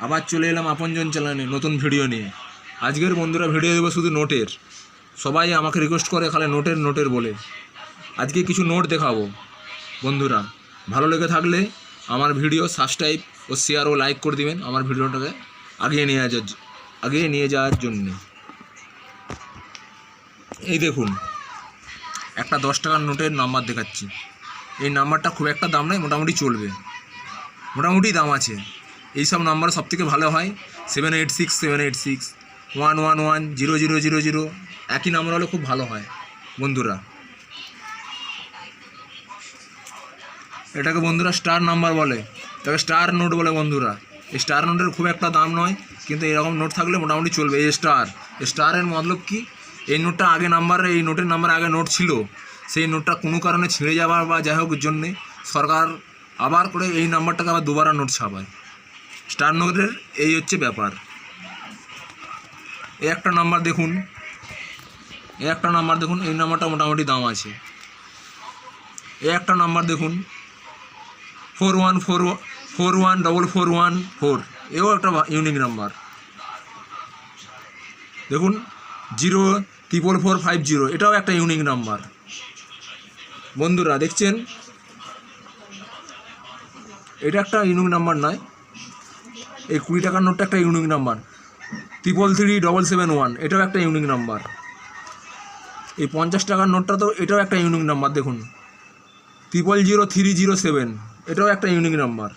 আবার চলে এলাম আপনজন চ্যানেলে নতুন ভিডিও নিয়ে। আজকের বন্ধুরা ভিডিও দেবো শুধু নোটের। সবাই আমাকে রিকোয়েস্ট করে খালি নোটের বলে। আজকে কিছু নোট দেখাবো বন্ধুরা। ভালো লেগে থাকলে আমার ভিডিও সাবস্ক্রাইব ও শেয়ার ও লাইক করে দিবেন আমার ভিডিওটাকে আগিয়ে নিয়ে যাওয়ার জন্যে। এই দেখুন, একটা 10 টাকার নোটের নাম্বার দেখাচ্ছি। এই নাম্বারটা খুব একটা দাম নয়, মোটামুটি চলবে, মোটামুটি দাম আছে। এইসব নাম্বার সবথেকে ভালো হয় 786 786 111 0000। একই নাম্বার হলে খুব ভালো হয় বন্ধুরা। এটাকে বন্ধুরা স্টার নাম্বার বলে, এটাকে স্টার নোট বলে বন্ধুরা। এই স্টার নোটের খুব একটা দাম নয়, কিন্তু এরকম নোট থাকলে মোটামুটি চলবে। এই স্টারের মতলব কি, এই নোটটা আগে নাম্বারে, এই নোটের নাম্বারে আগে নোট ছিল, সেই নোটটা কোনো কারণে ছিঁড়ে যাওয়ার বা যাই হোক জন্যে সরকার আবার করে এই নাম্বারটাকে আবার দুবার নোট ছাপায়। স্টার নোটের এই হচ্ছে ব্যাপার। এই একটা নাম্বার দেখুন, এই নাম্বারটা মোটামুটি দাম আছে। এই একটা নাম্বার দেখুন 41441414, এও একটা ইউনিক নাম্বার। দেখুন 04450, এটাও একটা ইউনিক নাম্বার বন্ধুরা। দেখছেন, এটা একটা ইউনিক নাম্বার নয়, এই 20 টাকার নোটটা একটা ইউনিক নাম্বার। 333771, এটাও একটা ইউনিক নাম্বার। এই 50 টাকার নোটটা তো এটাও একটা ইউনিক নাম্বার। দেখুন 000307, এটাও একটা ইউনিক নাম্বার।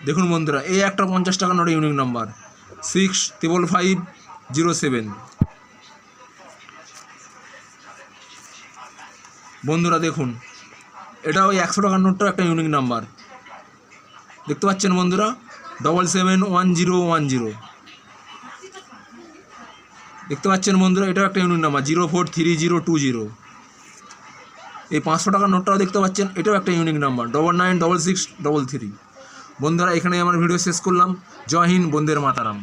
দেখুন বন্ধুরা, এই একটা 50 টাকার নোট ইউনিক নাম্বার 655507। বন্ধুরা দেখুন, এটা ওই 100 টাকার নোটটাও একটা ইউনিক নাম্বার। দেখতে পাচ্ছেন বন্ধুরা 771010। দেখতে পাচ্ছেন বন্ধুরা, এটাও একটা ইউনিক নাম্বার 043020। এই 500 টাকার নোটটাও দেখতে পাচ্ছেন, এটাও একটা ইউনিক নাম্বার 996633। বন্ধুরা, এখানে আমার ভিডিও শেষ করলাম। জয় হিন্দ, বন্দের মাতারাম।